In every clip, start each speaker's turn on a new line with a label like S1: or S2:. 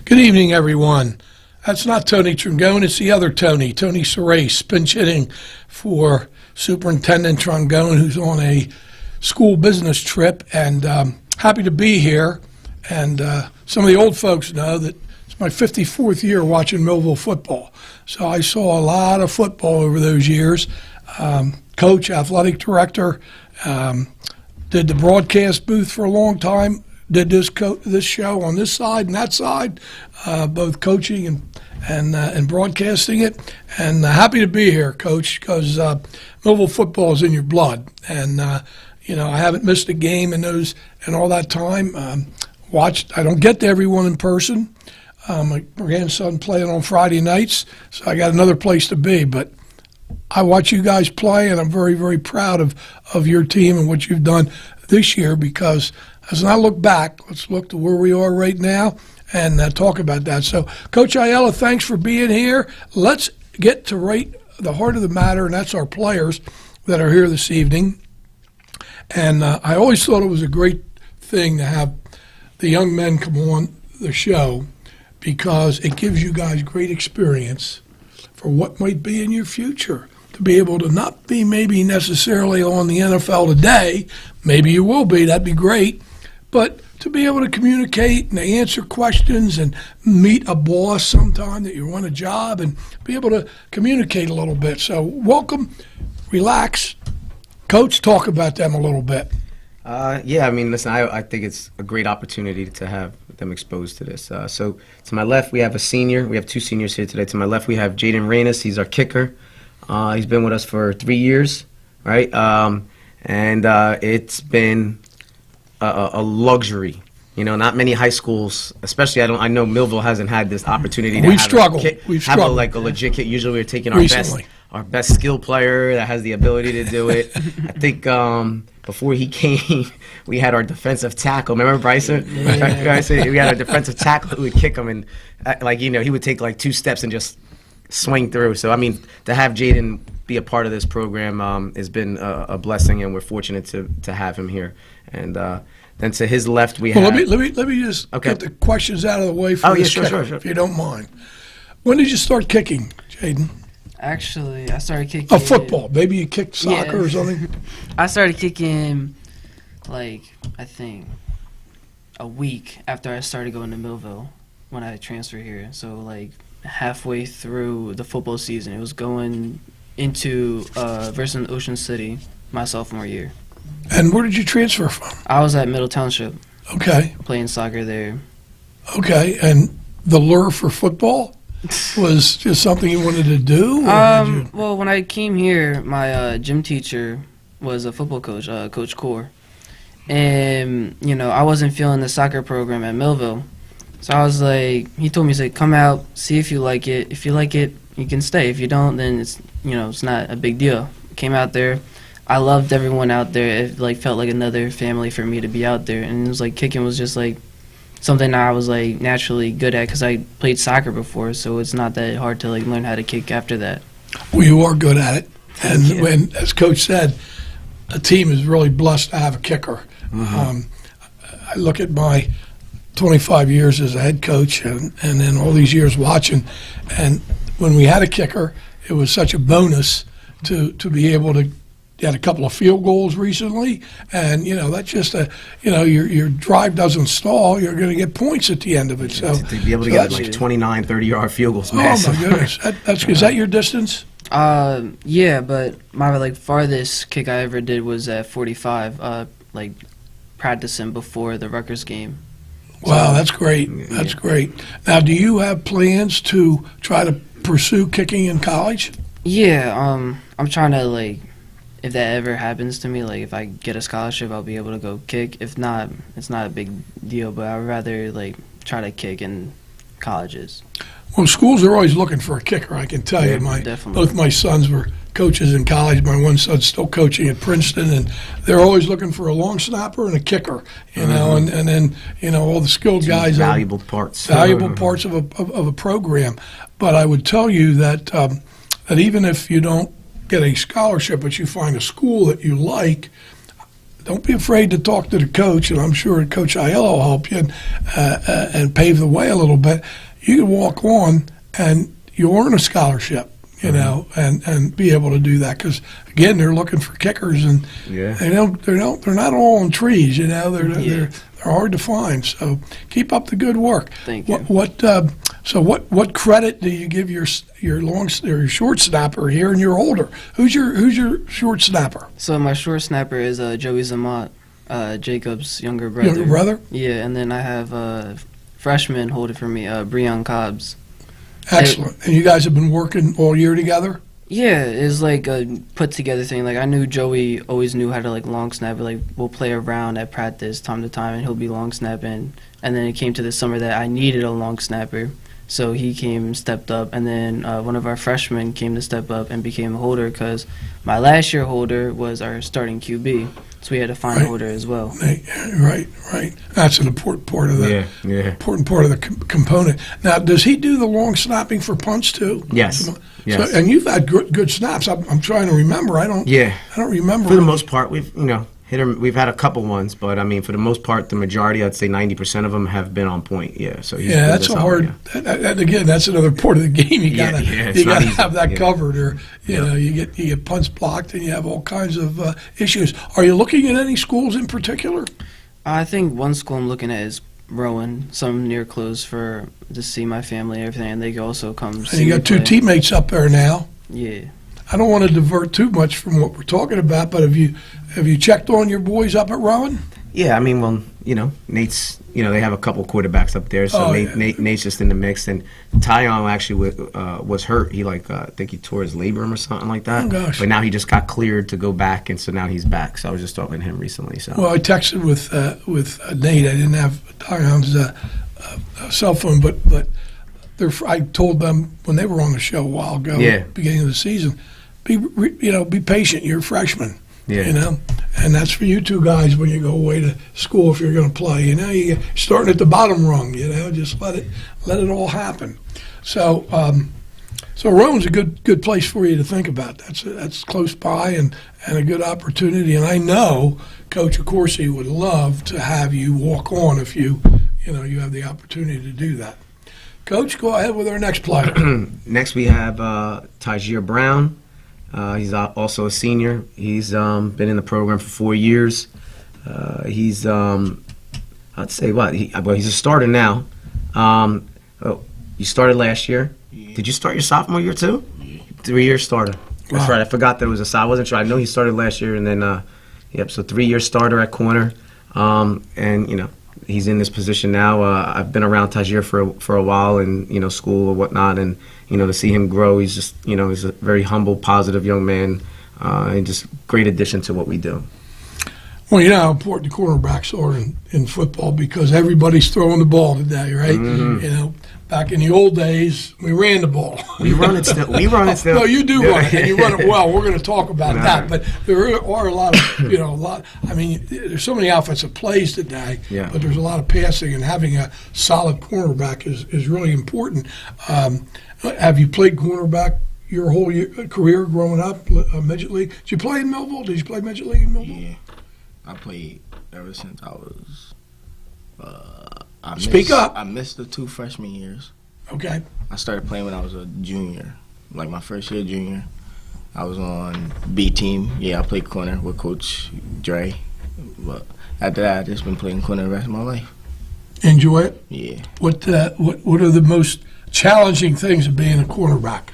S1: Good evening, everyone. That's not Tony Trongone, it's the other Tony Surace, pinch hitting for Superintendent Trongone, who's on a school business trip, and happy to be here. And some of the old folks know that it's my 54th year watching Millville football. So I saw a lot of football over those years. Coach, athletic director, did the broadcast booth for a long time, did this show on this side and that side, both coaching and broadcasting it. And happy to be here, Coach, because Millville football is in your blood. And I haven't missed a game in all that time. I don't get to everyone in person. My grandson playing on Friday nights, so I got another place to be. But I watch you guys play, and I'm very, very proud of your team and what you've done this year, because as I look back, let's look to where we are right now and talk about that. So, Coach Ayala, thanks for being here. Let's get to right the heart of the matter, and that's our players that are here this evening. And I always thought it was a great thing to have the young men come on the show, because it gives you guys great experience for what might be in your future. To be able to not be maybe necessarily on the NFL today, maybe you will be, that'd be great, but to be able to communicate and answer questions and meet a boss sometime that you want a job and be able to communicate a little bit. So welcome, relax. Coach, talk about them a little bit. Listen, I think it's a great opportunity to have them exposed to this. So to my left, we have a senior. We have two seniors here today. To my left, we have Jaden Reynes. He's our kicker. He's been with us for 3 years, right? It's been a luxury. Not many high schools, especially I know Millville hasn't had this opportunity to We've struggled.
S2: A legit kid. Usually we're taking our best skill player that has the ability to do it. I think before he came, we had our defensive tackle. Remember Bryson?
S1: Yeah.
S2: Bryson? We had our defensive tackle who would kick him, and he would take like 2 steps and just swing through. So to have Jaden be a part of this program has been a blessing, and we're fortunate to have him here. And then to his left we have.
S1: Let me just get the questions out of the way for this
S2: sure.
S1: if you don't mind. When did you start kicking, Jaden?
S3: Actually, I started kicking.
S1: Football. Maybe you kicked soccer or something.
S3: I started kicking, I think, a week after I started going to Millville when I transferred here. So halfway through the football season, it was going into versus Ocean City my sophomore year.
S1: And where did you transfer from?
S3: I was at Middle Township.
S1: Okay.
S3: Playing soccer there.
S1: Okay, and the lure for football was just something you wanted to do?
S3: Well, when I came here, my gym teacher was a football coach, Coach Core. And, I wasn't feeling the soccer program at Millville. So I was he told me, come out, see if you like it. If you like it, you can stay. If you don't, then it's not a big deal. Came out there. I loved everyone out there. It felt like another family for me to be out there. And it was kicking was just something that I was naturally good at, because I played soccer before, so it's not that hard to learn how to kick after that.
S1: Well, you are good at it. And when, as Coach said, a team is really blessed to have a kicker. Mm-hmm. I look at my 25 years as a head coach and then all these years watching, and when we had a kicker, it was such a bonus to be able to get a couple of field goals recently, and that's just your drive doesn't stall. You're going to get points at the end of it. So
S2: to be able to get 29, 30-yard field goals, massive.
S1: Oh my goodness, is that your distance?
S3: Yeah, but my farthest kick I ever did was at 45. Practicing before the Rutgers game.
S1: Wow, that's great. That's great. Now, do you have plans to try to pursue kicking in college?
S3: Yeah, I'm trying to if that ever happens to me, if I get a scholarship, I'll be able to go kick. If not, it's not a big deal, but I'd rather try to kick in colleges.
S1: Well, schools are always looking for a kicker, I can tell you. Both my sons were coaches in college. My one son's still coaching at Princeton, and they're always looking for a long snapper and a kicker, and then all the skilled guys.
S2: Valuable parts
S1: of a program. But I would tell you that that even if you don't get a scholarship, but you find a school that you like, don't be afraid to talk to the coach, and I'm sure Coach Ayala will help you and pave the way a little bit. You can walk on and you'll earn a scholarship, you know, and be able to do that because again, they're looking for kickers, and they're not all on trees, you know. They're hard to find. So keep up the good work.
S3: Thank you.
S1: What credit do you give your short snapper here and your holder? Who's your short snapper?
S3: So my short snapper is Joey Zamat, Jacob's younger brother.
S1: Younger brother?
S3: Yeah, and then I have a freshman holder for me, Breon Cobbs.
S1: Excellent. And you guys have been working all year together?
S3: Yeah, it's like a put together thing. Like I knew Joey always knew how to like long snap. Like we'll play around at practice time to time, and he'll be long snapping. And then it came to the summer that I needed a long snapper, so he came and stepped up. And then one of our freshmen came to step up and became a holder because my last year holder was our starting QB, so we had to find a holder as well.
S1: Right. That's an important part of the important part of the component. Now, does he do the long snapping for punts too?
S2: Yes. Yes.
S1: So, and you've had good snaps. I'm trying to remember. I don't remember.
S2: For the most part, we've we've had a couple ones, but I mean, for the most part, the majority, I'd say 90% of them have been on point. Yeah. So he's
S1: that's a hard. And again, that's another part of the game. You gotta have that covered, or you know, you get punts blocked, and you have all kinds of issues. Are you looking at any schools in particular?
S3: I think one school I'm looking at is Rowan, some near close to see my family and everything, and they can also come see
S1: And you got two teammates up there now.
S3: Yeah.
S1: I don't want to divert too much from what we're talking about, but have you checked on your boys up at Rowan?
S2: Yeah, I mean, well, you know, Nate's, you know, they have a couple quarterbacks up there, so Nate's just in the mix. And Tyon actually was hurt. He I think he tore his labrum or something like that.
S1: Oh, gosh.
S2: But now he just got cleared to go back, and so now he's back. So I was just talking to him recently. So.
S1: Well, I texted with Nate. I didn't have Tyon's cell phone, but I told them when they were on the show a while ago, beginning of the season, be patient. You're a freshman.
S2: Yeah.
S1: You know, and that's for you two guys when you go away to school if you're going to play. You know, you're starting at the bottom rung. You know, just let it all happen. So, Rowan's a good place for you to think about. That's close by and a good opportunity. And I know Coach Accorsi would love to have you walk on if you have the opportunity to do that. Coach, go ahead with our next player.
S2: Next we have Tajir Brown. He's also a senior. He's been in the program for 4 years. He's, I'd say what? He's a starter now. You started last year. Yeah. Did you start your sophomore year too? Yeah. 3-year starter. That's right. I forgot that it was I wasn't sure. I know he started last year, and then, so 3-year starter at corner. And, you know, he's in this position now. I've been around Tajir for a while in, you know, school or whatnot, and, you know, to see him grow, he's just, you know, he's a very humble, positive young man, and just great addition to what we do.
S1: Well, you know how important the cornerbacks are in football because everybody's throwing the ball today, right? Mm-hmm. You know, back in the old days, we ran the ball.
S2: We run it still.
S1: No, you do run it, and you run it well. We're going to talk about that. But there are a lot of, I mean, there's so many offensive plays today, but there's a lot of passing, and having a solid cornerback is really important. Have you played cornerback your whole career growing up, midget league? Did you play in Millville? Did you play midget league in Millville?
S4: Yeah, I played ever since I was.
S1: Speak up.
S4: I missed the 2 freshman years.
S1: Okay.
S4: I started playing when I was a junior, like my first year junior. I was on B team. Yeah, I played corner with Coach Dre. But after that, I've just been playing corner the rest of my life.
S1: Enjoy it?
S4: Yeah.
S1: What are the most challenging things of being a cornerback?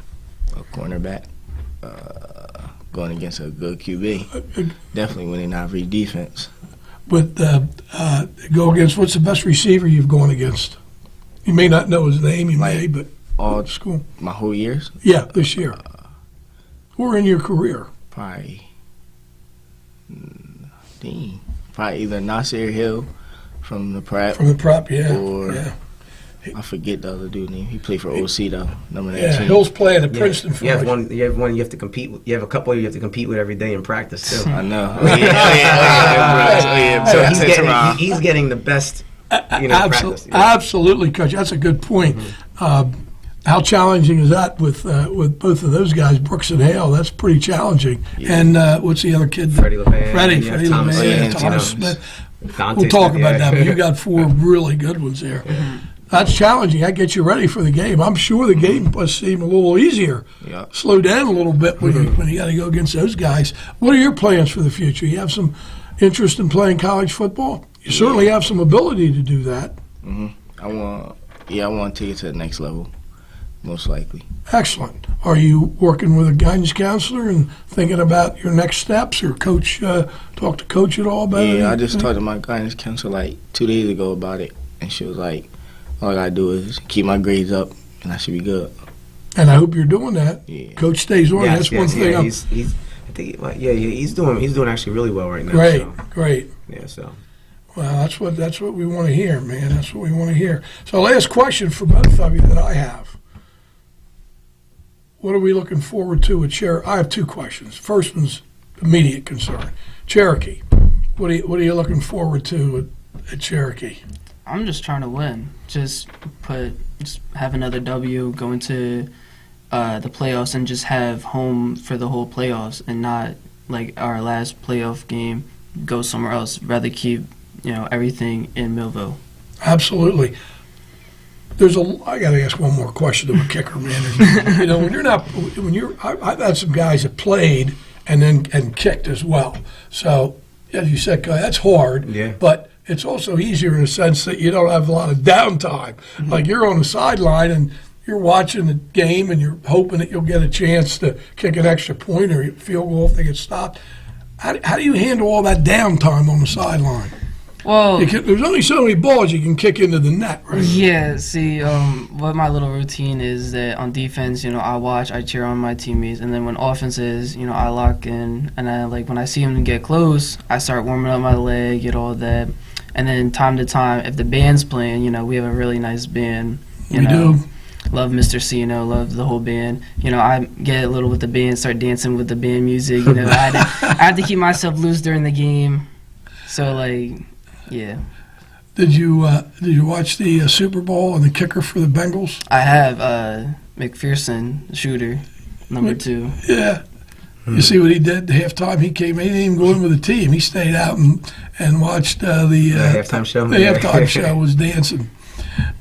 S4: A cornerback, going against a good QB. Definitely when they not read defense.
S1: But go against, what's the best receiver you've gone against? You may not know his name, but
S4: all
S1: school.
S4: My whole years?
S1: Yeah, this year. Or in your career?
S4: Probably either Nasir Hill from the prep.
S1: From the prep,
S4: Or I forget the other dude's name. He played for OC though, number 19.
S1: Yeah, Hill's playing at Princeton for
S2: you have one you have to compete with. You have a couple you have to compete with every day in practice too.
S4: I know.
S2: So he's getting the best, practice.
S1: Absolutely, Coach. That's a good point.
S2: Mm-hmm.
S1: How challenging is that with both of those guys, Brooks and Hale? That's pretty challenging.
S2: Yeah.
S1: And what's the other kid?
S2: Freddie LeVan.
S1: Freddie
S2: Thomas
S1: LeVan,
S2: Smith,
S1: Thomas Smith.
S2: Dante
S1: We'll talk
S2: Smith,
S1: about
S2: yeah.
S1: that, but you got 4 really good ones there. That's challenging. That gets you ready for the game. I'm sure the game must seem a little easier.
S4: Yeah.
S1: Slow down a little bit when you got to go against those guys. What are your plans for the future? You have some interest in playing college football? You certainly have some ability to do that.
S4: I want to take it to the next level, most likely.
S1: Excellent. Are you working with a guidance counselor and thinking about your next steps, or coach? Talk to coach at all about it?
S4: Yeah, I just talked to my guidance counselor like 2 days ago about it, and she was like, all I gotta do is keep my grades up, and I should be good.
S1: And I hope you're doing that.
S4: Yeah.
S1: Coach stays on.
S2: Yes,
S1: That's
S2: yes,
S1: one thing.
S2: yeah, he's doing actually really well right now.
S1: Great,
S2: So,
S1: great.
S2: yeah, so.
S1: Well, that's what we want to hear, man. That's what we want to hear. So, last question for both of you that I have. What are we looking forward to at Cherokee? I have 2 questions. First one's immediate concern. Cherokee, what are you looking forward to at Cherokee?
S3: I'm just trying to win. Just have another W, go into the playoffs, and just have home for the whole playoffs, and not like our last playoff game go somewhere else. Rather keep everything in Millville.
S1: Absolutely. I got to ask one more question to a kicker, man. I've had some guys that played and kicked as well. So, as you said, that's hard.
S2: Yeah.
S1: But it's also easier in the sense that you don't have a lot of downtime. Like you're on the sideline and you're watching the game and you're hoping that you'll get a chance to kick an extra point or a field goal if they get stopped. How do you handle all that downtime on the sideline?
S3: Well,
S1: There's only so many balls you can kick into the net, right?
S3: yeah. See, what my little routine is that on defense, I watch, I cheer on my teammates, and then when offense is, I lock in, and I when I see them get close, I start warming up my leg, get all that, and then time to time, if the band's playing, we have a really nice band.
S1: We do.
S3: Love Mr. C, love the whole band. I get a little with the band, start dancing with the band music. I had to keep myself loose during the game, so yeah.
S1: Did you watch the Super Bowl and the kicker for the Bengals?
S3: I have McPherson, shooter, number 2.
S1: Yeah. You see what he did at halftime? He came in, he didn't even go in with the team. He stayed out and watched the
S2: halftime show.
S1: The halftime show was dancing.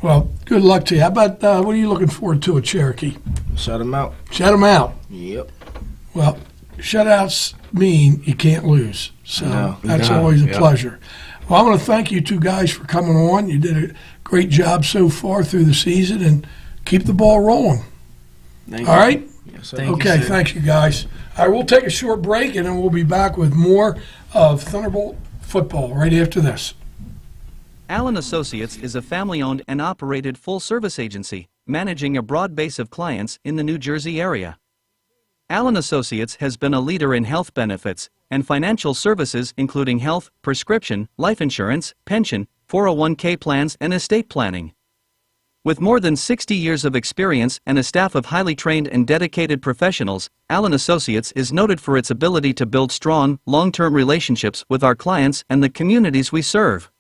S1: Well, good luck to you. How about what are you looking forward to at Cherokee?
S4: Shut them out.
S1: Shut them out.
S4: Yep.
S1: Well, shutouts mean you can't lose. So
S4: No.
S1: that's
S2: No.
S1: always a
S2: Yep.
S1: pleasure. Well, I want to thank you 2 guys for coming on. You did a great job so far through the season, and keep the ball rolling.
S3: Thank
S1: All
S3: you.
S1: right?
S4: Yes, sir.
S3: Thank you,
S1: Okay,
S3: sir.
S1: thanks you guys. All right, we'll take a short break, and then we'll be back with more of Thunderbolt football right after this.
S5: Allen Associates is a family-owned and operated full-service agency, managing a broad base of clients in the New Jersey area. Allen Associates has been a leader in health benefits and financial services including health, prescription, life insurance, pension, 401k plans, and estate planning. With more than 60 years of experience and a staff of highly trained and dedicated professionals, Allen Associates is noted for its ability to build strong, long-term relationships with our clients and the communities we serve.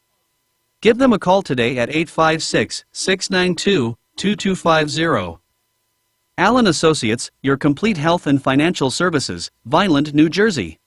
S5: Give them a call today at 856-692-2250. Allen Associates, your complete health and financial services, Vineland, New Jersey.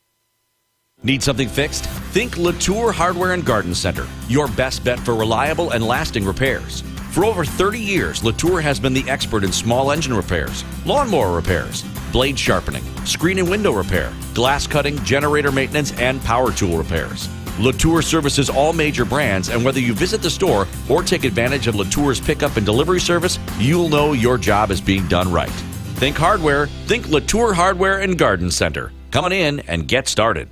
S6: Need something fixed? Think Latour Hardware and Garden Center, your best bet for reliable and lasting repairs. For over 30 years, Latour has been the expert in small engine repairs, lawnmower repairs, blade sharpening, screen and window repair, glass cutting, generator maintenance, and power tool repairs. Latour services all major brands, and whether you visit the store or take advantage of Latour's pickup and delivery service, you'll know your job is being done right. Think hardware, think Latour Hardware and Garden Center. Come on in and get started.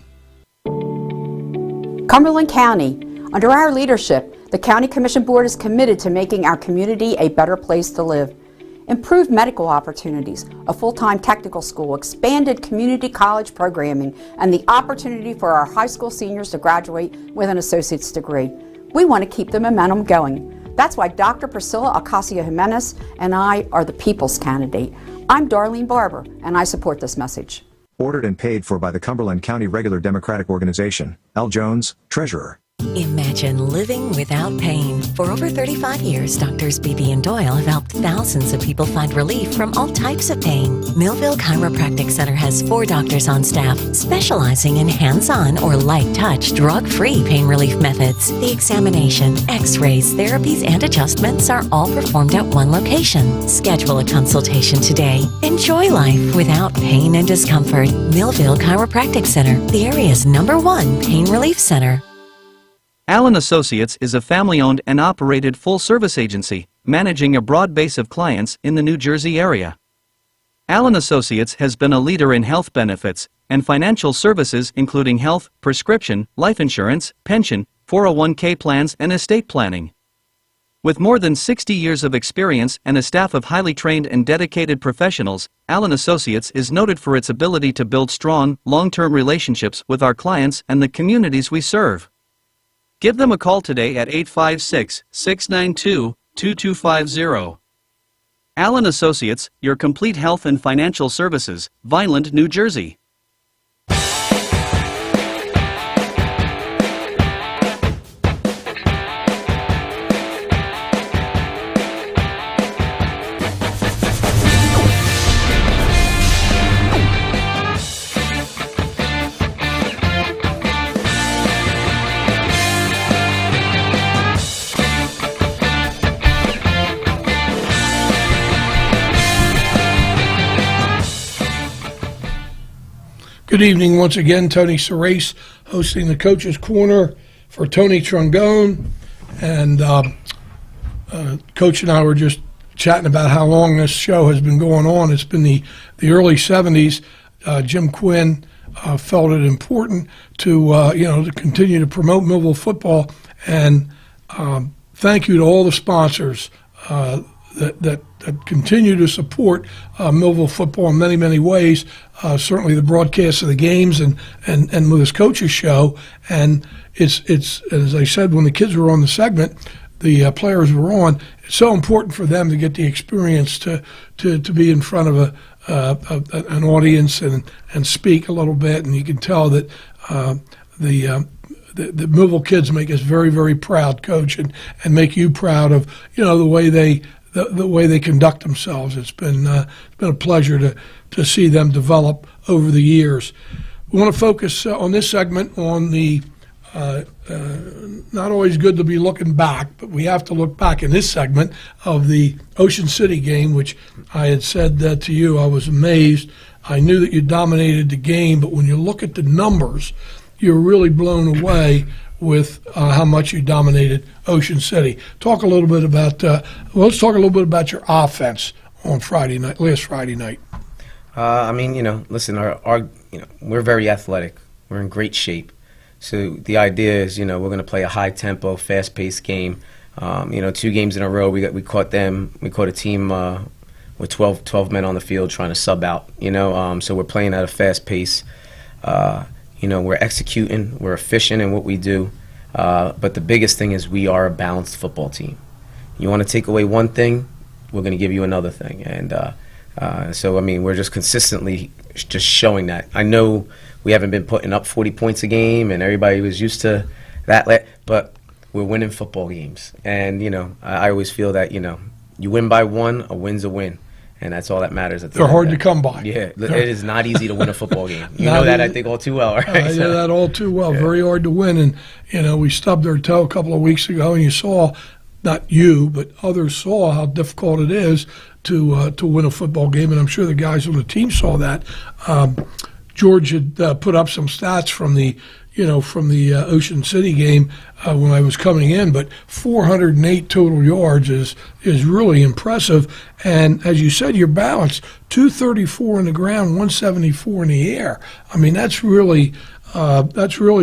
S7: Cumberland County, under our leadership, the County Commission Board is committed to making our community a better place to live. Improved medical opportunities, a full-time technical school, expanded community college programming, and the opportunity for our high school seniors to graduate with an associate's degree. We want to keep the momentum going. That's why Dr. Priscilla Ocasio-Jimenez and I are the people's candidate. I'm Darlene Barber, and I support this message.
S8: Ordered and paid for by the Cumberland County Regular Democratic Organization. Al Jones, Treasurer. Imagine living without pain. For over 35 years, Doctors Beebe and Doyle have helped thousands of people find relief from all types of pain. Millville Chiropractic Center has 4 doctors on staff specializing in hands-on or light-touch, drug-free pain relief methods. The examination, x-rays, therapies, and adjustments are all performed at one location. Schedule a consultation today. Enjoy life without pain and discomfort. Millville Chiropractic Center, the area's #1 pain relief center.
S5: Allen Associates is a family-owned and operated full-service agency, managing a broad base of clients in the New Jersey area. Allen Associates has been a leader in health benefits and financial services including health, prescription, life insurance, pension, 401k plans, and estate planning. With more than 60 years of experience and a staff of highly trained and dedicated professionals, Allen Associates is noted for its ability to build strong, long-term relationships with our clients and the communities we serve. Give them a call today at 856-692-2250. Allen Associates, your complete health and financial services, Vineland, New Jersey.
S1: Good evening once again. Tony Surace hosting the Coach's Corner for Tony Trungone. And Coach and I were just chatting about how long this show has been going on. It's been the early 70s. Jim Quinn felt it important to to continue to promote Millville football. And thank you to all the sponsors that continue to support Millville football in many, many ways. Certainly the broadcast of the games and with his coach's show. And it's as I said when the kids were on the segment, the players were on. It's so important for them to get the experience to be in front of an audience and speak a little bit. And you can tell that the Millville kids make us very, very proud, Coach, and make you proud of the way they conduct themselves. It's been a pleasure to see them develop over the years. We want to focus on this segment on the not always good to be looking back, but we have to look back in this segment of the Ocean City game, which I had said to you, I was amazed. I knew that you dominated the game, but when you look at the numbers, you're really blown away with how much you dominated Ocean City. Talk a little bit about. Let's talk a little bit about your offense on Friday night. Last Friday night.
S2: Listen, our we're very athletic. We're in great shape. So the idea is, we're going to play a high tempo, fast paced game. 2 games in a row, we caught them. We caught a team with 12 men on the field trying to sub out. So we're playing at a fast pace. We're executing, we're efficient in what we do, but the biggest thing is we are a balanced football team. You want to take away one thing, we're going to give you another thing. And we're just consistently just showing that. I know we haven't been putting up 40 points a game, and everybody was used to that, but we're winning football games. And, I always feel that, you win by one, a win's a win. And that's all that matters.
S1: They're hard to come by.
S2: Yeah, it is not easy to win a football game. You know that, I think, all too well, right?
S1: I know that all too well. Yeah. Very hard to win. And, we stubbed our toe a couple of weeks ago, and you saw, not you, but others saw how difficult it is to win a football game. And I'm sure the guys on the team saw that. George had put up some stats from the Ocean City game when I was coming in, but 408 total yards is really impressive. And as you said, you're balanced. 234 on the ground, 174 in the air. I mean, that's really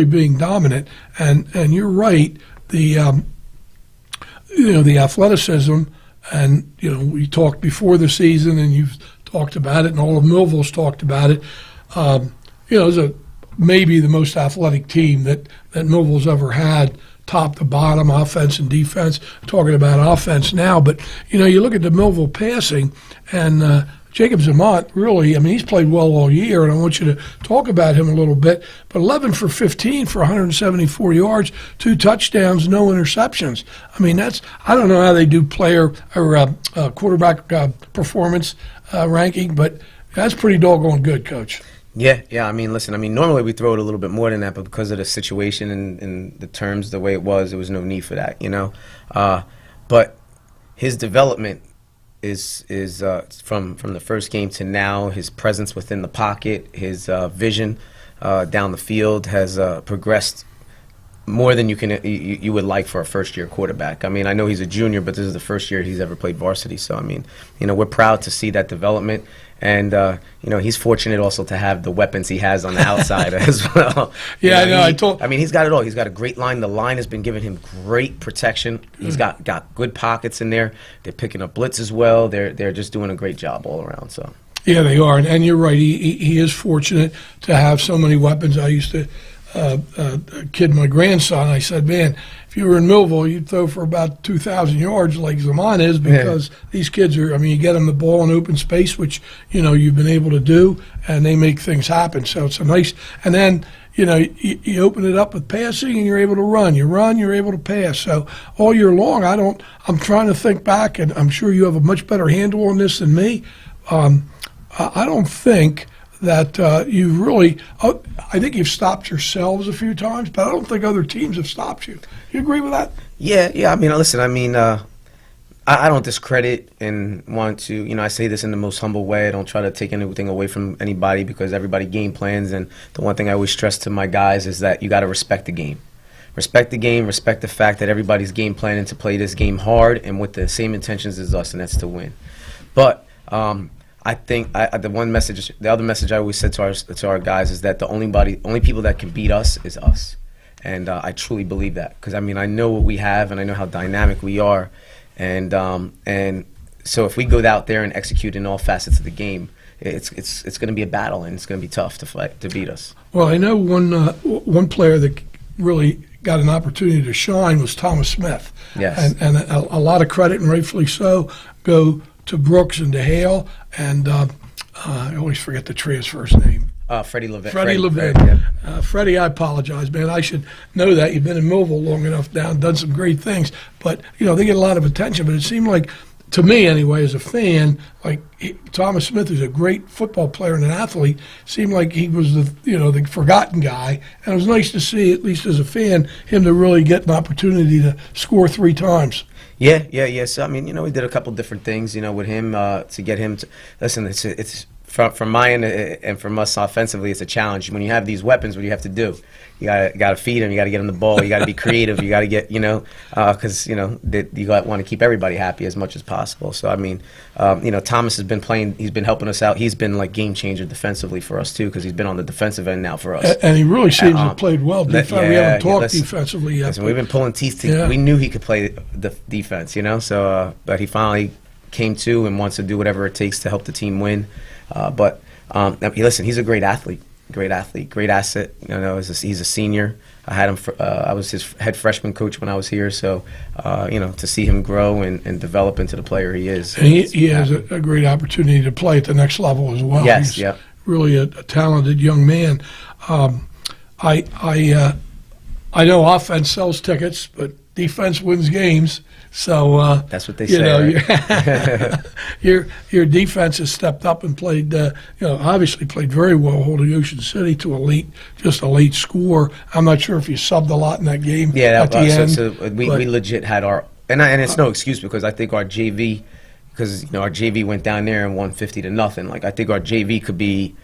S1: being dominant. And you're right. The athleticism, and we talked before the season, and you've talked about it, and all of Millville's talked about it. It's maybe the most athletic team that Millville's ever had, top to bottom, offense and defense. Talking about offense now, but you look at the Millville passing, and Jacob Zamont, really, I mean, he's played well all year, and I want you to talk about him a little bit. But 11 for 15 for 174 yards, 2 touchdowns, no interceptions. I mean, I don't know how they do player or quarterback performance ranking, but that's pretty doggone good, Coach.
S2: Yeah. I mean, listen, normally we throw it a little bit more than that, but because of the situation and the terms, the way it was no need for that, But his development is from the first game to now. His presence within the pocket, his vision down the field has progressed more than you would like for a first-year quarterback. I mean, I know he's a junior, but this is the first year he's ever played varsity. So, I mean, we're proud to see that development. And, he's fortunate also to have the weapons he has on the outside as well.
S1: Yeah, I know.
S2: I mean, he's got it all. He's got a great line. The line has been giving him great protection. He's got good pockets in there. They're picking up blitz as well. They're just doing a great job all around. So.
S1: Yeah, they are. And you're right. He is fortunate to have so many weapons. I used to kid my grandson. I said, man, if you were in Millville, you'd throw for about 2,000 yards like Zaman is, because these kids are, I mean, you get them the ball in open space, which, you've been able to do, and they make things happen. So it's a nice, and then, you open it up with passing and you're able to run. You run, you're able to pass. So all year long, I'm trying to think back, and I'm sure you have a much better handle on this than me. I don't think that you've really, I think you've stopped yourselves a few times, but I don't think other teams have stopped you. You agree with that?
S2: Yeah. I mean, listen, I don't discredit and want to, I say this in the most humble way. I don't try to take anything away from anybody, because everybody game plans. And the one thing I always stress to my guys is that you got to respect the game. Respect the game, respect the fact that everybody's game planning to play this game hard and with the same intentions as us, and that's to win. But I think the other message I always said to our guys is that the only people that can beat us is us, and I truly believe that, because I know what we have, and I know how dynamic we are, and so if we go out there and execute in all facets of the game, it's going to be a battle, and it's going to be tough to beat us.
S1: Well, I know one player that really got an opportunity to shine was Thomas Smith.
S2: Yes,
S1: and a lot of credit, and rightfully so, go to Brooks and to Hale, and I always forget the transfer's name.
S2: Freddie Levin.
S1: Freddie Levin.
S2: Yeah.
S1: Freddie, I apologize, man. I should know that. You've been in Millville long enough now and done some great things. But, they get a lot of attention. But it seemed like, to me anyway, as a fan, like Thomas Smith, who's a great football player and an athlete, seemed like he was the forgotten guy. And it was nice to see, at least as a fan, him to really get an opportunity to score 3 times.
S2: Yeah. So, we did a couple different things, with him to get him to listen. It's from my end and from us offensively, it's a challenge. When you have these weapons, what do you have to do? You gotta feed them. You gotta get them the ball. You gotta be creative. You gotta get because you want to keep everybody happy as much as possible. So Thomas has been playing. He's been helping us out. He's been like game changer defensively for us too, because he's been on the defensive end now for us.
S1: And he really seems to have played well. We haven't talked defensively yet.
S2: Listen, we've been pulling teeth. We knew he could play the defense, So, but he finally came to and wants to do whatever it takes to help the team win. Listen, he's a great athlete, great asset. He's a senior. I had him. I was his head freshman coach when I was here. So, to see him grow and develop into the player he is.
S1: And he has a great opportunity to play at the next level as well.
S2: Yes,
S1: he's really a talented young man. I know offense sells tickets, but defense wins games. So
S2: that's what they say.
S1: Your defense has stepped up and played. Obviously played very well, holding Ocean City to a late score. I'm not sure if you subbed a lot in that game.
S2: Yeah,
S1: at the end.
S2: So we legit had our and it's no excuse, because I think our JV, because our JV went down there and won 50-0. Like, I think our JV could be.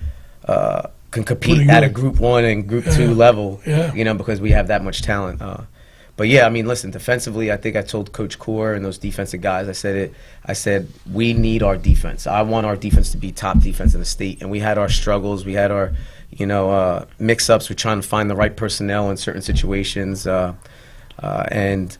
S2: Can compete at a Group 1 and Group 2 level, because we have that much talent. But listen, defensively, I think I told Coach Core and those defensive guys, I said, we need our defense. I want our defense to be top defense in the state. And we had our struggles. We had our, mix-ups. We're trying to find the right personnel in certain situations. And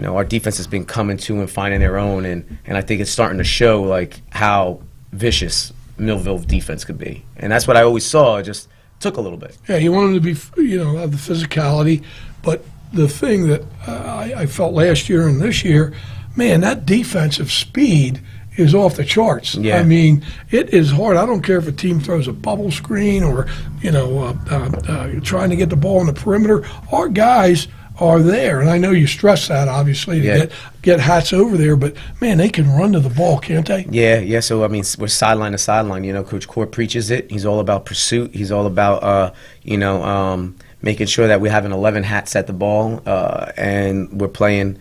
S2: our defense has been coming to and finding their own. And I think it's starting to show, like, how vicious Millville defense could be. And that's what I always saw. It just took a little bit.
S1: Yeah, you want them to be, have the physicality. But the thing that I felt last year and this year, man, that defensive speed is off the charts.
S2: Yeah.
S1: I mean, it is hard. I don't care if a team throws a bubble screen or, trying to get the ball on the perimeter. Our guys are there, and I know you stress that, obviously, to get hats over there, but, man, they can run to the ball, can't they?
S2: Yeah. So, I mean, we're sideline to sideline. Coach Core preaches it. He's all about pursuit. He's all about, making sure that we're having 11 hats at the ball, and we're playing,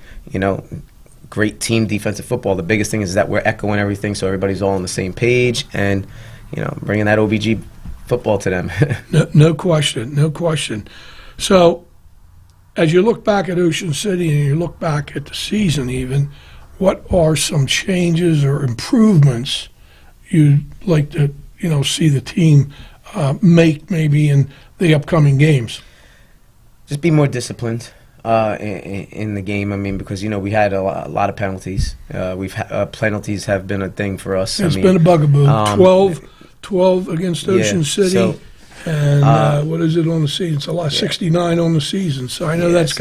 S2: great team defensive football. The biggest thing is that we're echoing everything so everybody's all on the same page and, bringing that OBG football to them.
S1: No question. So, as you look back at Ocean City and you look back at the season even, what are some changes or improvements you'd like to, see the team make maybe in the upcoming games?
S2: Just be more disciplined in the game. I mean, because, we had a lot of penalties. Penalties have been a thing for us.
S1: It's been a bugaboo. 12 against Ocean City.
S2: So,
S1: and what is it on the season? It's a lot, 69 on the season. So I know that's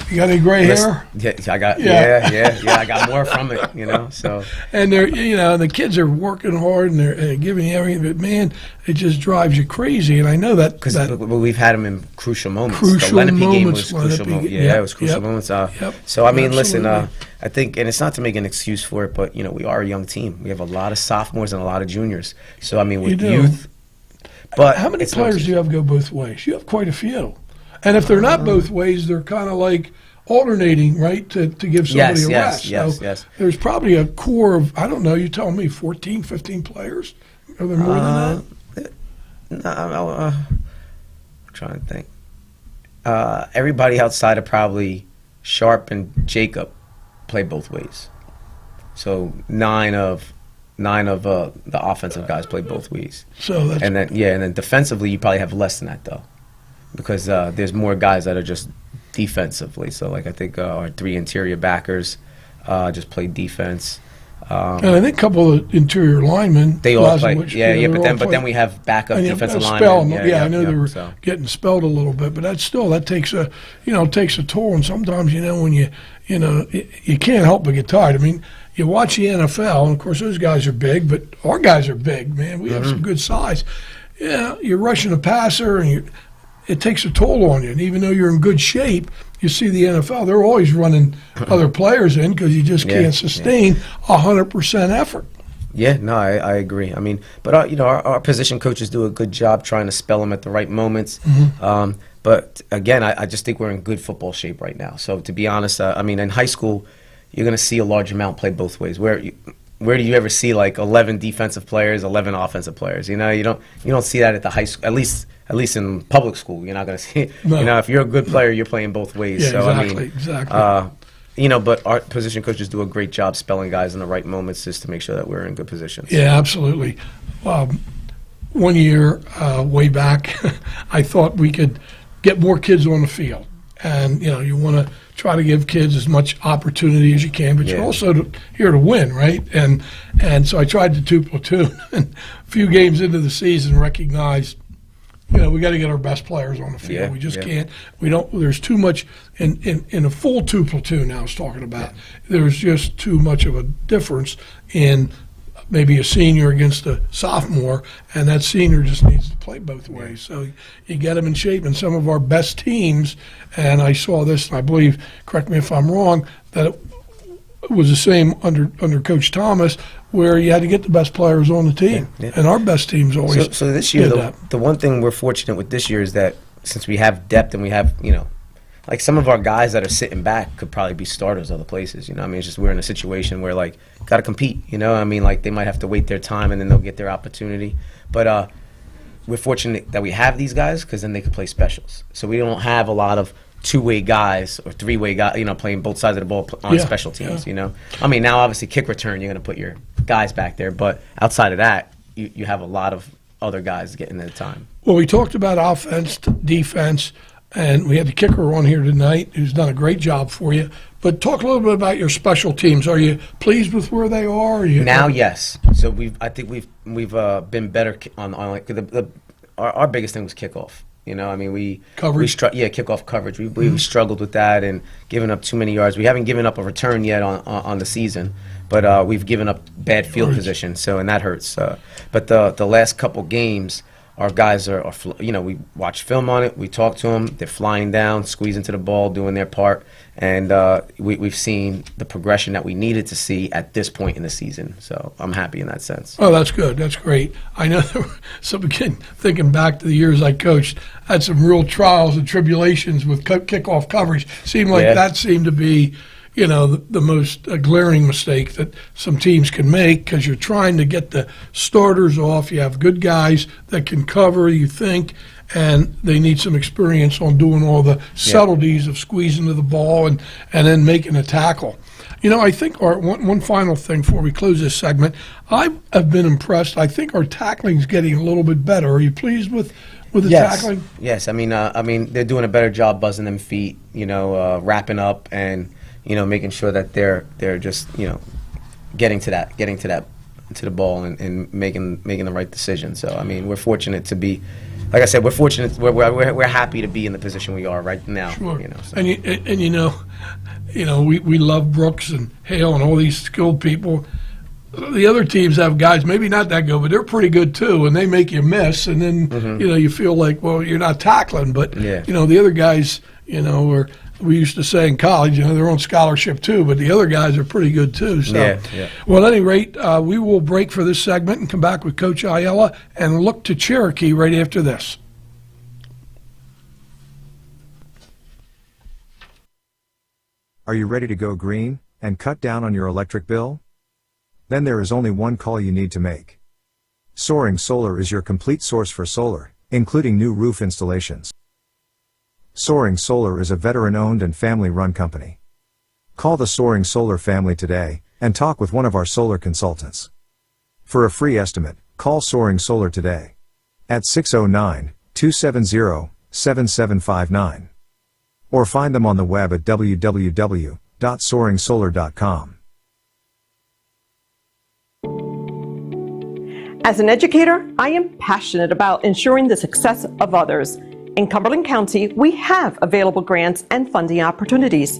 S1: you got any gray hair?
S2: Yeah, I got. Yeah. I got more from it. So.
S1: And they're, the kids are working hard and they're giving you everything. But man, it just drives you crazy. And I know that
S2: because we've had them in crucial moments.
S1: Crucial
S2: the Lenape game
S1: moments.
S2: was crucial moments. Yeah, it was crucial moments. So I mean, listen. I think, and it's not to make an excuse for it, but we are a young team. We have a lot of sophomores and a lot of juniors. So I mean, with youth. But
S1: how many players do you have go both ways? You have quite a few. And if they're not both ways, they're kind of like alternating, right, to give somebody a rest.
S2: Yes.
S1: There's probably a core of, I don't know, you tell me, 14, 15 players? Are there more than that?
S2: No, I'm trying to think. Everybody outside of probably Sharp and Jacob play both ways. So nine of the offensive guys play both ways.
S1: So that's,
S2: and then defensively you probably have less than that though, because there's more guys that are just defensively. So like I think our 3 interior backers just play defense.
S1: and I think a couple of interior linemen.
S2: They all play.
S1: But
S2: But then we have backup defensive
S1: linemen.
S2: linemen.
S1: I know they were getting spelled a little bit, but that takes a takes a toll. And sometimes when you can't help but get tired. I mean, you watch the NFL, and of course those guys are big, but our guys are big, man. We have some good size. You're rushing a passer, and it takes a toll on you. And even though you're in good shape, you see the NFL, they're always running other players in because you just can't sustain 100% effort.
S2: Yeah, no, I agree. I mean, but our position coaches do a good job trying to spell them at the right moments. But again, I just think we're in good football shape right now. So to be honest, I mean, in high school, you're going to see a large amount play both ways. Where do you ever see like 11 defensive players, 11 offensive players? You don't see that at the high school. At least in public school, you're not going to see it.
S1: No.
S2: If you're a good player, you're playing both ways.
S1: Yeah,
S2: so
S1: exactly.
S2: But our position coaches do a great job spelling guys in the right moments just to make sure that we're in good positions.
S1: Yeah, absolutely. One year, way back, I thought we could get more kids on the field. And, you want to try to give kids as much opportunity as you can, but you're also here to win, right? And so I tried the 2 platoon. And a few games into the season, recognized, we got to get our best players on the field.
S2: Yeah,
S1: we just can't. We don't. There's too much in a full 2 platoon. Now I was talking about. There's just too much of a difference in maybe a senior against a sophomore, and that senior just needs to play both ways. So you get them in shape. And some of our best teams, and I saw this, and I believe, correct me if I'm wrong, that it was the same under Coach Thomas, where you had to get the best players on the team. And our best teams always
S2: So this year,
S1: did that.
S2: the one thing we're fortunate with this year is that since we have depth and we have, like some of our guys that are sitting back could probably be starters other places. I mean, it's just we're in a situation where, like, got to compete. I mean, like, they might have to wait their time and then they'll get their opportunity. But we're fortunate that we have these guys because then they could play specials. So we don't have a lot of 2-way guys or 3-way guys, playing both sides of the ball on special teams, I mean, now obviously kick return, you're going to put your guys back there. But outside of that, you have a lot of other guys getting their time.
S1: Well, we talked about offense, defense, and we had the kicker on here tonight who's done a great job for you. But talk a little bit about your special teams. Are you pleased with where they are?
S2: Now, yes. So I think we've been better on like our biggest thing was kickoff. You know, I mean,
S1: Coverage?
S2: Kickoff coverage. We struggled with that and given up too many yards. We haven't given up a return yet on the season, but we've given up bad field position, and that hurts. But the last couple games, our guys are we watch film on it, we talk to them, they're flying down, squeezing to the ball, doing their part, and we've seen the progression that we needed to see at this point in the season. So I'm happy in that sense.
S1: Oh, that's good. That's great. I know there were some, again, thinking back to the years I coached, I had some real trials and tribulations with kickoff coverage. Seemed like that seemed to be, the most glaring mistake that some teams can make, because you're trying to get the starters off. You have good guys that can cover, you think, and they need some experience on doing all the subtleties of squeezing to the ball and then making a tackle. I think one final thing before we close this segment, I have been impressed. I think our tackling is getting a little bit better. Are you pleased with the tackling?
S2: Yes. I mean, they're doing a better job buzzing them feet, wrapping up and, making sure that they're just, getting to the ball and making the right decision. So, I mean, we're fortunate to be, like I said, we're fortunate. We're happy to be in the position we are right now.
S1: Sure.
S2: So.
S1: We love Brooks and Hale and all these skilled people. The other teams have guys maybe not that good, but they're pretty good too, and they make you miss, and then you feel like, well, you're not tackling, but the other guys, are. We used to say in college, they're on scholarship too, but the other guys are pretty good too. So, Well, at any rate, we will break for this segment and come back with Coach Ayala and look to Cherokee right after this.
S9: Are you ready to go green and cut down on your electric bill? Then there is only one call you need to make. Soaring Solar is your complete source for solar, including new roof installations. Soaring Solar is a veteran-owned and family-run company. Call the Soaring Solar family today and talk with one of our solar consultants. For a free estimate, call Soaring Solar today at 609-270-7759. Or find them on the web at www.soaringsolar.com.
S10: As an educator, I am passionate about ensuring the success of others. In Cumberland County, we have available grants and funding opportunities.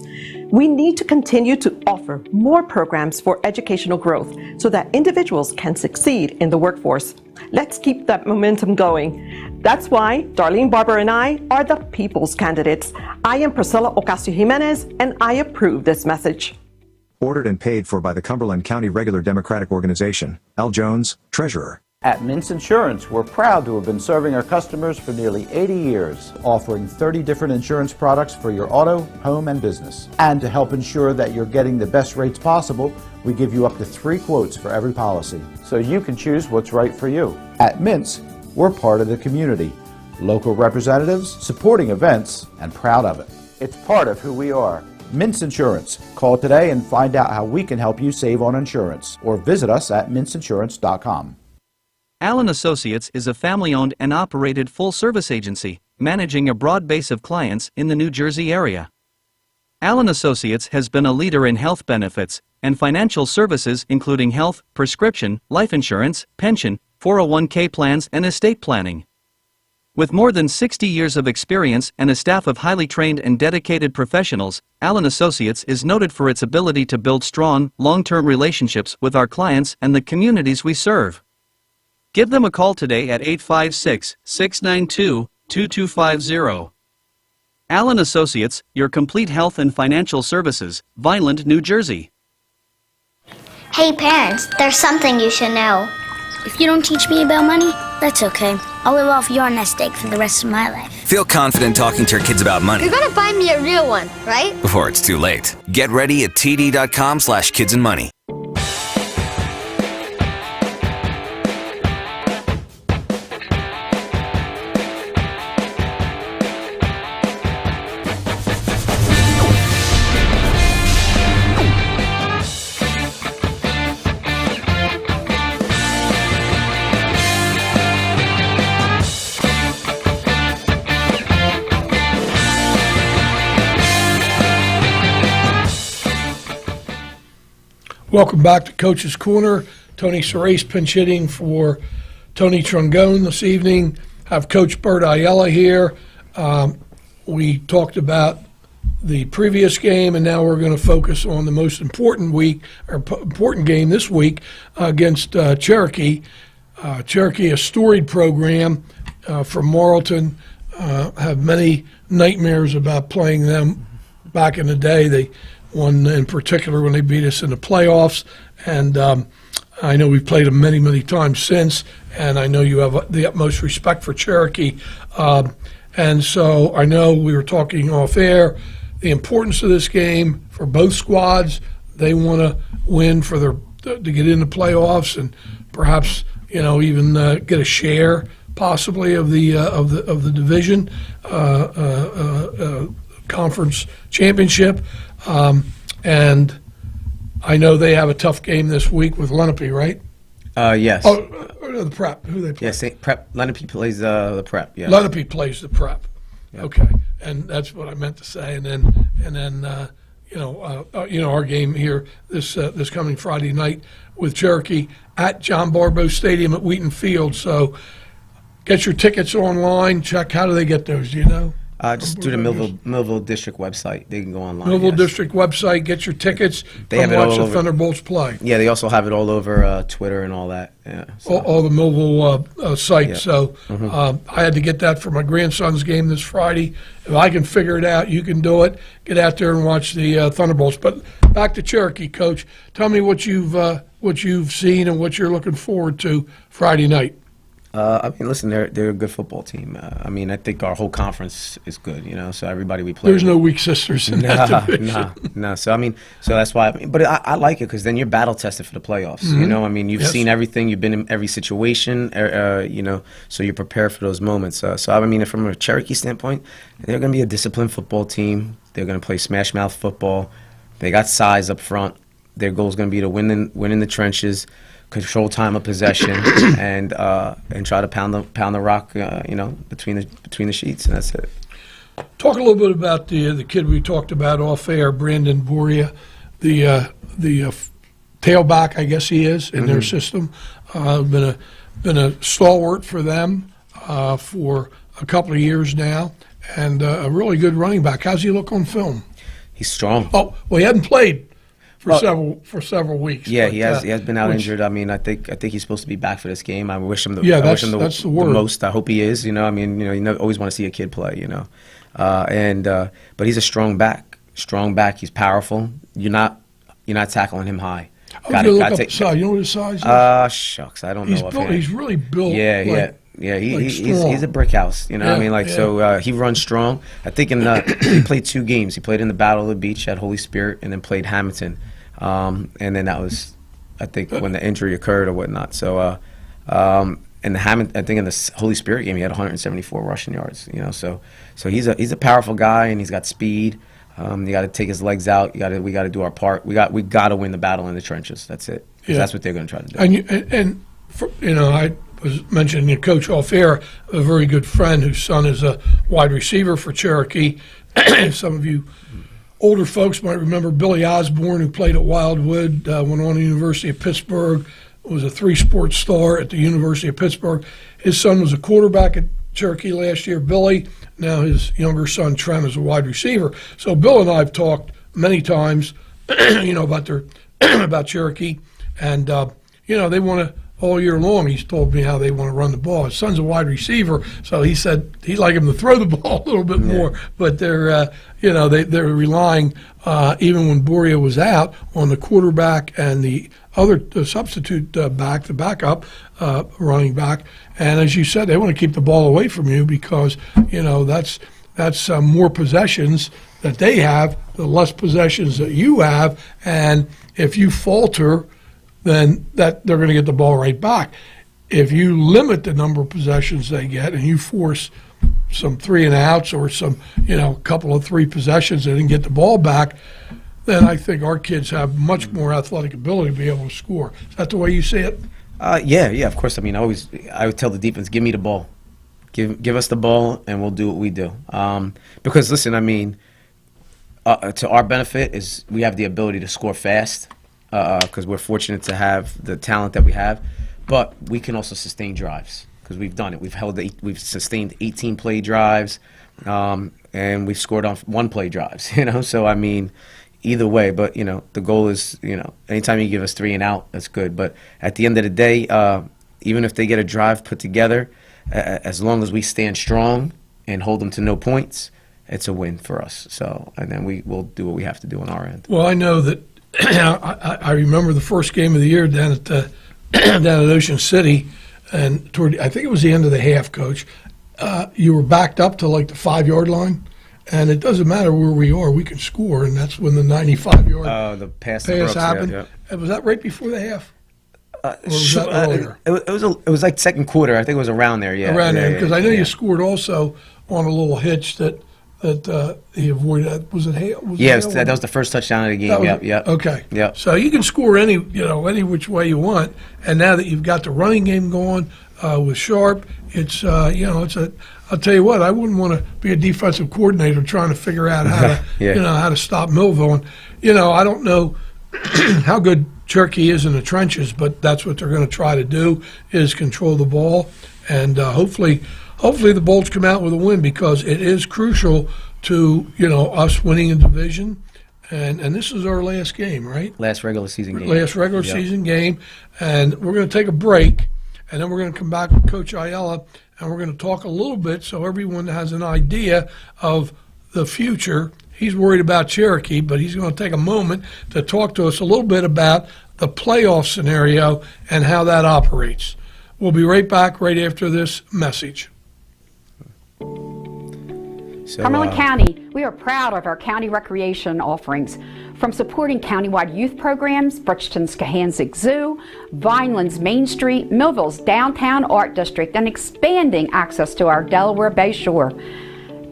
S10: We need to continue to offer more programs for educational growth so that individuals can succeed in the workforce. Let's keep that momentum going. That's why Darlene Barber and I are the people's candidates. I am Priscilla Ocasio-Jimenez, and I approve this message.
S9: Ordered and paid for by the Cumberland County Regular Democratic Organization. Al Jones, Treasurer.
S11: At Mintz Insurance, we're proud to have been serving our customers for nearly 80 years, offering 30 different insurance products for your auto, home, and business. And to help ensure that you're getting the best rates possible, we give you up to 3 quotes for every policy, so you can choose what's right for you. At Mintz, we're part of the community, local representatives, supporting events, and proud of it. It's part of who we are. Mintz Insurance. Call today and find out how we can help you save on insurance, or visit us at mintzinsurance.com.
S5: Allen Associates is a family-owned and operated full-service agency, managing a broad base of clients in the New Jersey area. Allen Associates has been a leader in health benefits and financial services including health, prescription, life insurance, pension, 401k plans, and estate planning. With more than 60 years of experience and a staff of highly trained and dedicated professionals, Allen Associates is noted for its ability to build strong, long-term relationships with our clients and the communities we serve. Give them a call today at 856-692-2250. Allen Associates, your complete health and financial services, Vineland, New Jersey.
S12: Hey parents, there's something you should know. If you don't teach me about money, that's okay. I'll live off your nest egg for the rest of my life.
S13: Feel confident talking to your kids about money.
S12: You're gonna find me a real one, right?
S13: Before it's too late. Get ready at td.com/kidsandmoney.
S1: Welcome back to Coach's Corner. Tony Surace pinch hitting for Tony Trungone this evening. have Coach Bert Ayala here. We talked about the previous game, and now we're going to focus on the most important important game this week against Cherokee. Cherokee, a storied program from Marlton, have many nightmares about playing them back in the day. They won in particular when they beat us in the playoffs, and I know we've played them many, many times since, and I know you have the utmost respect for Cherokee. And so I know we were talking off air, the importance of this game for both squads. They want to win for to get in the playoffs and perhaps even get a share possibly of the division conference championship. And I know they have a tough game this week with Lenape, right?
S2: Yes.
S1: Oh, the Prep. Who they play?
S2: Yes, Prep. Lenape plays the Prep. Yeah.
S1: Lenape plays the Prep. Yep. Okay, and that's what I meant to say. And then our game here this coming Friday night with Cherokee at John Barbeau Stadium at Wheaton Field. So get your tickets online. Check. How do they get those? Do you know?
S2: Just through the Millville District website. They can go online.
S1: Millville District website. Get your tickets. Come watch the Thunderbolts play.
S2: Yeah, they also have it all over Twitter and all that. Yeah, so.
S1: all the Millville sites. Yeah. So I had to get that for my grandson's game this Friday. If I can figure it out, you can do it. Get out there and watch the Thunderbolts. But back to Cherokee, Coach. Tell me what you've seen and what you're looking forward to Friday night.
S2: Listen, they're a good football team. I think our whole conference is good, so everybody we play.
S1: There's no weak sisters in that division.
S2: No. So that's why. But I like it because then you're battle tested for the playoffs.
S1: Mm-hmm.
S2: You've seen everything. You've been in every situation. So you're prepared for those moments. From a Cherokee standpoint, they're going to be a disciplined football team. They're going to play smash mouth football. They got size up front. Their goal is going to be to win in the trenches, control time of possession, and try to pound the rock, between the sheets, and that's it.
S1: Talk a little bit about the kid we talked about off air, Brandon Boria, the tailback, I guess he is in their system. Been a stalwart for them for a couple of years now, and a really good running back. How's he look on film?
S2: He's strong.
S1: Oh, well, he hadn't played for several weeks.
S2: Yeah, he has been out injured. I think he's supposed to be back for this game. I wish him the
S1: that's the word.
S2: The most. I hope he is. You always want to see a kid play. But he's a strong back. He's powerful. You're not tackling him high.
S1: Look up the size. You know what his size is?
S2: Shucks, I don't know.
S1: He's really built.
S2: Yeah. He's a brick house. So he runs strong. I think he played 2 games. He played in the Battle of the Beach at Holy Spirit, and then played Hamilton. And then that was, I think, when the injury occurred or whatnot. So, in the I think in the Holy Spirit game, he had 174 rushing yards. So he's a powerful guy, and he's got speed. You got to take his legs out. We got to do our part. We got to win the battle in the trenches. That's it. That's what they're going to try to do.
S1: I was mentioning your coach off air, a very good friend whose son is a wide receiver for Cherokee. Some of you older folks might remember Billy Osborne, who played at Wildwood, went on to the University of Pittsburgh, was a 3-sport star at the University of Pittsburgh. His son was a quarterback at Cherokee last year, Billy. Now his younger son, Trent, is a wide receiver. So Bill and I have talked many times, about Cherokee, and they want to. All year long, he's told me how they want to run the ball. His son's a wide receiver, so he said he'd like him to throw the ball a little bit more. But they're, they're relying, even when Boria was out, on the quarterback and the substitute back, the backup running back. And as you said, they want to keep the ball away from you because, that's more possessions that they have, the less possessions that you have. And if you falter, then that they're going to get the ball right back. If you limit the number of possessions they get and you force some 3 and outs or some, couple of 3 possessions and then get the ball back, then I think our kids have much more athletic ability to be able to score. Is that the way you see it?
S2: Yeah, of course. I would tell the defense, give me the ball. Give us the ball and we'll do what we do. Because listen, to our benefit is we have the ability to score fast. Because we're fortunate to have the talent that we have, but we can also sustain drives because we've done it. We've sustained 18 play drives, and we've scored on 1 play drives. So I mean, either way. But the goal is, anytime you give us 3 and out, that's good. But at the end of the day, even if they get a drive put together, as long as we stand strong and hold them to no points, it's a win for us. So, and then we will do what we have to do on our end.
S1: Well, I know that I remember the first game of the year down at down at Ocean City, and I think it was the end of the half, Coach. You were backed up to like the 5-yard line, and it doesn't matter where we are, we can score, and that's when the 95-yard
S2: the pass
S1: happened.
S2: Yeah.
S1: Was that right before the half? Or was that earlier?
S2: It was like second quarter. I think it was around there. Yeah,
S1: around there, because I know you scored also on a little hitch that he avoided. Was it Hale?
S2: That was the first touchdown of the game. Yep.
S1: Okay.
S2: Yep.
S1: So you can score any which way you want, and now that you've got the running game going with Sharp, it's I'll tell you what, I wouldn't want to be a defensive coordinator trying to figure out how to how to stop Millville. And I don't know how good Cherokee is in the trenches, but that's what they're going to try to do, is control the ball, and hopefully the Bolts come out with a win, because it is crucial to us winning a division, and this is our last game, right?
S2: Last regular season game.
S1: Last regular season game, and we're going to take a break, and then we're going to come back with Coach Ayala, and we're going to talk a little bit so everyone has an idea of the future. He's worried about Cherokee, but he's going to take a moment to talk to us a little bit about the playoff scenario and how that operates. We'll be right back right after this message.
S7: Cumberland County, we are proud of our county recreation offerings. From supporting countywide youth programs, Bridgeton's Kahanzig Zoo, Vineland's Main Street, Millville's Downtown Art District, and expanding access to our Delaware Bay Shore.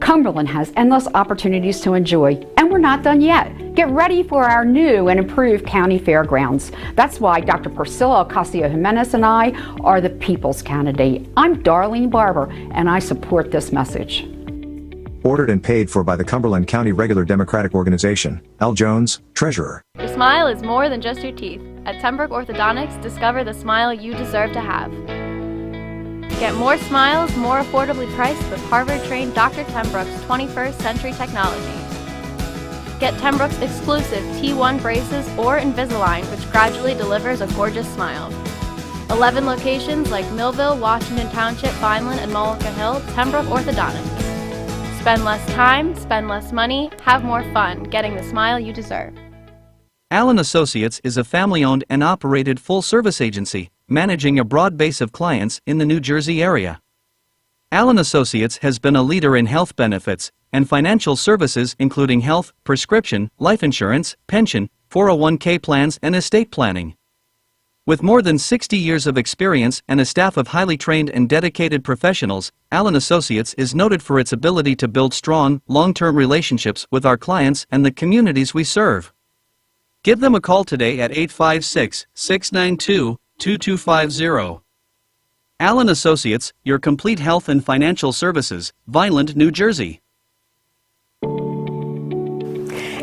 S7: Cumberland has endless opportunities to enjoy, and we're not done yet. Get ready for our new and improved county fairgrounds. That's why Dr. Priscilla Ocasio-Jimenez and I are the people's candidate. I'm Darlene Barber, and I support this message.
S9: Ordered and paid for by the Cumberland County Regular Democratic Organization. L. Jones, Treasurer.
S14: Your smile is more than just your teeth. At Tenbrook Orthodontics, discover the smile you deserve to have. Get more smiles, more affordably priced with Harvard-trained Dr. Tenbrook's 21st century technology. Get Tenbrook's exclusive T1 braces or Invisalign, which gradually delivers a gorgeous smile. 11 locations like Millville, Washington Township, Vineland, and Mullica Hill. Tenbrook Orthodontics. Spend less time, spend less money, have more fun getting the smile you deserve.
S5: Allen Associates is a family-owned and operated full-service agency, managing a broad base of clients in the New Jersey area. Allen Associates has been a leader in health benefits and financial services, including health, prescription, life insurance, pension, 401k plans, and estate planning. With more than 60 years of experience and a staff of highly trained and dedicated professionals, Allen Associates is noted for its ability to build strong, long-term relationships with our clients and the communities we serve. Give them a call today at 856-692-2250. Allen Associates, your complete health and financial services, Vineland, New Jersey.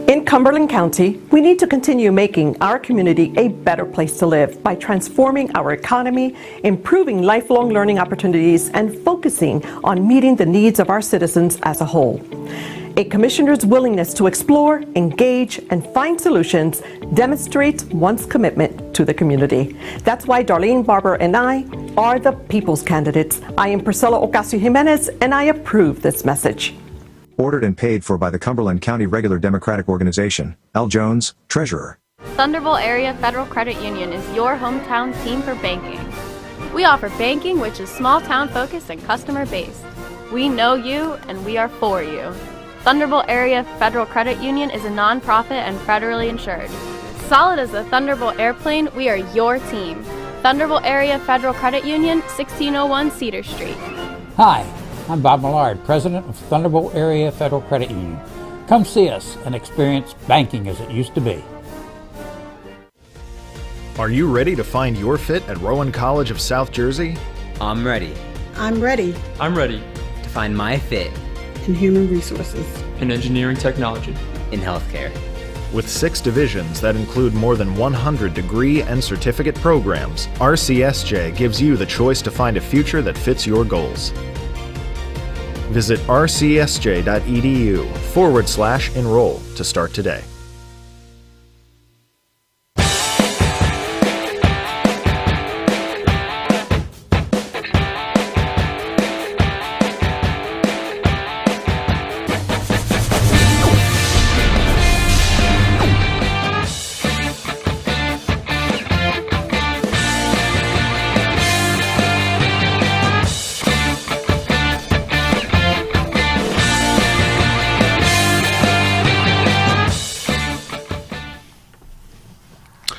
S10: In Cumberland County, we need to continue making our community a better place to live by transforming our economy, improving lifelong learning opportunities, and focusing on meeting the needs of our citizens as a whole. A commissioner's willingness to explore, engage, and find solutions demonstrates one's commitment to the community. That's why Darlene Barber and I are the people's candidates. I am Priscilla Ocasio-Jimenez, and I approve this message.
S9: Ordered and paid for by the Cumberland County Regular Democratic Organization. L. Jones, Treasurer.
S14: Thunderbolt Area Federal Credit Union is your hometown team for banking. We offer banking which is small town focused and customer based. We know you and we are for you. Thunderbolt Area Federal Credit Union is a nonprofit and federally insured. Solid as the Thunderbolt airplane, we are your team. Thunderbolt Area Federal Credit Union, 1601 Cedar Street.
S15: Hi, I'm Bob Millard, President of Thunderbolt Area Federal Credit Union. Come see us and experience banking as it used to be.
S16: Are you ready to find your fit at Rowan College of South Jersey?
S17: I'm ready.
S18: I'm ready.
S17: I'm ready to find my fit
S18: in human resources,
S17: in engineering technology, in healthcare.
S16: With 6 divisions that include more than 100 degree and certificate programs, RCSJ gives you the choice to find a future that fits your goals. Visit rcsj.edu/enroll to start today.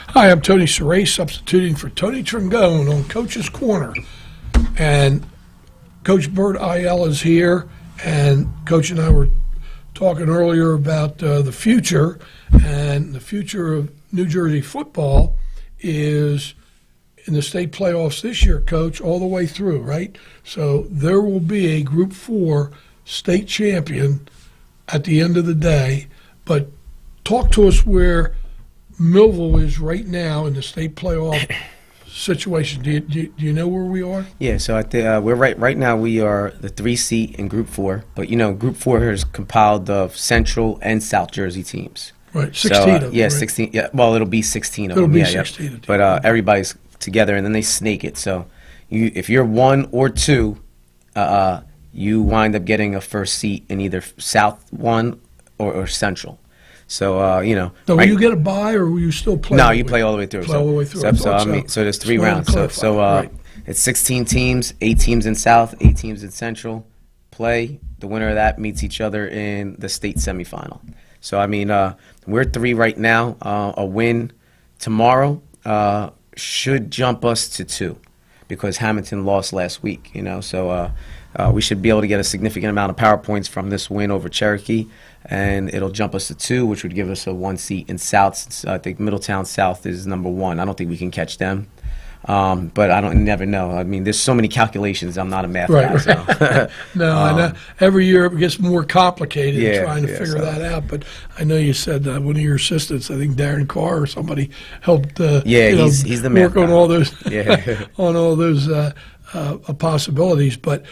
S1: Hi, I'm Tony Surace, substituting for Tony Trangone on Coach's Corner. And Coach Humberto Ayala is here, and Coach and I were talking earlier about the future, and the future of New Jersey football is in the state playoffs this year, Coach, all the way through, right? So there will be a Group 4 state champion at the end of the day, but talk to us where Millville is right now in the state playoff situation. Do you know where we are?
S2: Yeah, so we're right now. We are the 3 seat in Group 4, but Group 4 is compiled of Central and South Jersey teams.
S1: Right, 16 of them.
S2: Yeah,
S1: right?
S2: 16. Yeah, well, it'll be 16 of them.
S1: It'll be
S2: Yeah,
S1: 16 of them.
S2: But everybody's together, and then they snake it. So if you're 1 or 2, you wind up getting a first seat in either South 1 or Central. So
S1: Now, will you get a bye, or will you still play?
S2: No, you play all the way through.
S1: Play all the way through.
S2: So there's 3 rounds. So
S1: right.
S2: It's 16 teams, 8 teams in South, 8 teams in Central. Play. The winner of that meets each other in the state semifinal. So we're 3 right now. A win tomorrow should jump us to 2, because Hamilton lost last week. So we should be able to get a significant amount of power points from this win over Cherokee, and it'll jump us to 2, which would give us a 1 seat in South. I think Middletown South is number 1. I don't think we can catch them, but never know. There's so many calculations. I'm not a math guy. So.
S1: No, I know. Every year it gets more complicated trying to figure
S2: so.
S1: that out. But I know you said one of your assistants, I think Darren Carr or somebody, helped.
S2: He's the math
S1: work
S2: guy.
S1: on all those. On all those possibilities, but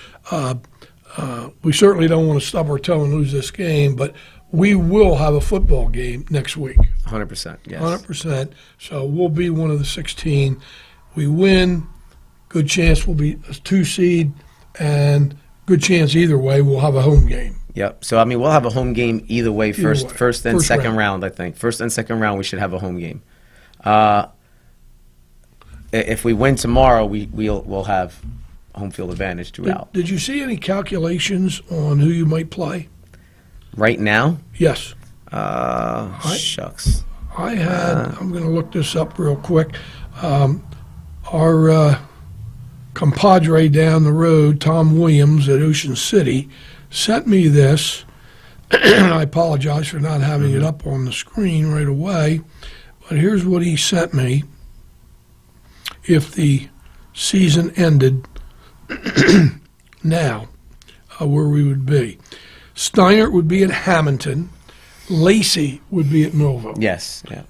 S1: we certainly don't want to stub our toe and lose this game, but we will have a football game next week.
S2: 100%, yes.
S1: 100%. So we'll be one of the 16. We win, good chance we'll be a 2 seed, and good chance either way we'll have a home game.
S2: Yep. So we'll have a home game either way. First and
S1: First
S2: second round, I think. First and second round, we should have a home game. If we win tomorrow, we'll have home field advantage throughout.
S1: Did you see any calculations on who you might play?
S2: Right now?
S1: Yes.
S2: Shucks.
S1: I had, I'm going to look this up real quick. Our compadre down the road, Tom Williams at Ocean City, sent me this. I apologize for not having it up on the screen right away, but here's what he sent me. If the season ended now, where we would be. Steiner would be at Hamilton. Lacey would be at Millville.
S2: Yes, yeah.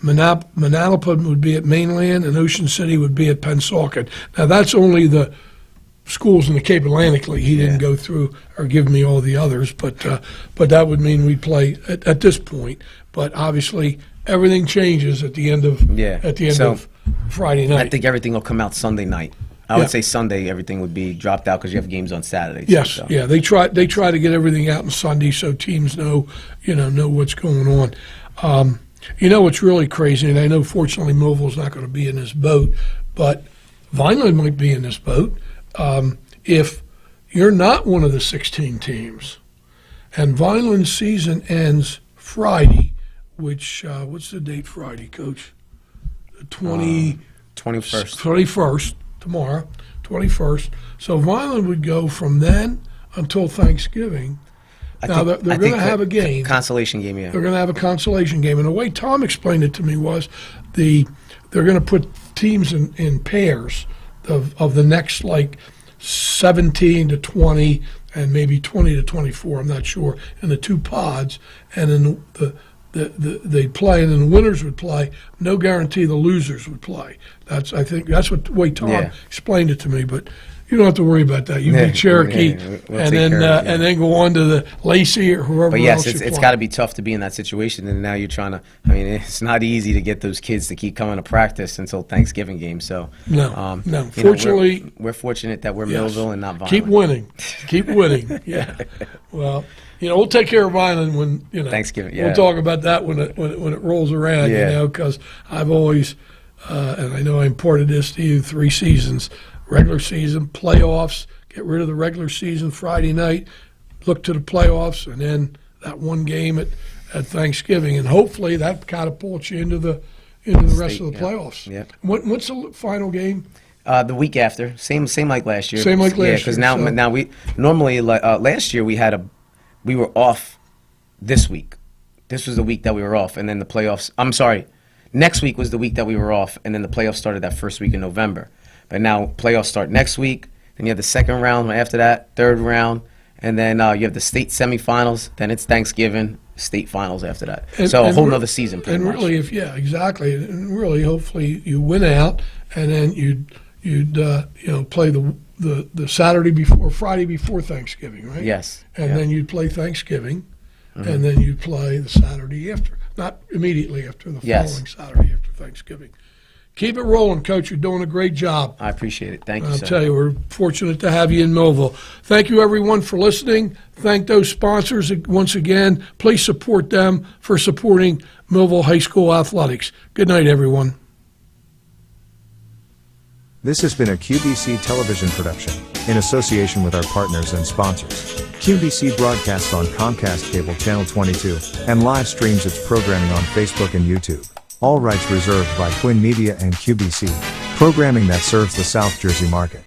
S1: Manalapan would be at Mainland, and Ocean City would be at Pennsauken. Now, that's only the schools in the Cape Atlantic League. He didn't go through or give me all the others, but that would mean we'd play at this point. But obviously, everything changes at the end of of Friday night.
S2: I think everything will come out Sunday night. I would say Sunday everything would be dropped out because you have games on Saturday.
S1: Yes,
S2: so.
S1: yeah. They try to get everything out on Sunday so teams know what's going on. What's really crazy, and I know fortunately Millville's not going to be in this boat, but Vineland might be in this boat. If you're not one of the 16 teams, and Vineland's season ends Friday, which what's the date Friday, Coach? The 21st. Tomorrow, 21st. So Vineland would go from then until Thanksgiving. Now, they're going to have a game.
S2: Consolation game, yeah.
S1: They're going to have a consolation game. And the way Tom explained it to me was they're going to put teams in pairs of the next, 17 to 20 and maybe 20 to 24, I'm not sure, in the 2 pods. And then the they'd play, and then the winners would play. No guarantee the losers would play. I think that's what the way Tom explained it to me. But you don't have to worry about that. You beat Cherokee,
S2: we'll
S1: and then go on to the Lacey or whoever.
S2: But yes,
S1: else
S2: it's got to be tough to be in that situation, and now you're trying to. I mean, it's not easy to get those kids to keep coming to practice until Thanksgiving game. So
S1: no. Fortunately,
S2: we're fortunate that we're Millville and not Vineland.
S1: Keep winning. Yeah. Well, we'll take care of Vineland when
S2: Thanksgiving.
S1: We'll talk about that when it rolls around. Because I've always, and I know I imparted this to you, 3 seasons. Regular season, playoffs, get rid of the regular season Friday night, look to the playoffs, and then that one game at Thanksgiving. And hopefully that catapults you into the rest of the playoffs.
S2: Yeah.
S1: What's the final game?
S2: The week after. Same like last year.
S1: Same like last year.
S2: Because now we normally last year we were off this week. This was the week that we were off, and then the playoffs. I'm sorry, next week was the week that we were off, and then the playoffs started that first week in November. But now playoffs start next week. Then you have the second round after that, third round, and then you have the state semifinals. Then it's Thanksgiving, state finals after that. So a whole nother season. Pretty much.
S1: Really, exactly. And really, hopefully, you win out, and then you'd play the Saturday before, Friday before Thanksgiving, right?
S2: Yes.
S1: And then you'd play Thanksgiving, and then you'd play the Saturday after, not immediately after, the following Saturday after Thanksgiving. Keep it rolling, Coach. You're doing a great job.
S2: I appreciate it. Thank you,
S1: I'll
S2: sir.
S1: tell you, we're fortunate to have you in Millville. Thank you, everyone, for listening. Thank those sponsors once again. Please support them for supporting Millville High School athletics. Good night, everyone.
S9: This has been a QBC television production, in association with our partners and sponsors. QBC broadcasts on Comcast Cable Channel 22, and live streams its programming on Facebook and YouTube. All rights reserved by Quinn Media and QBC, programming that serves the South Jersey market.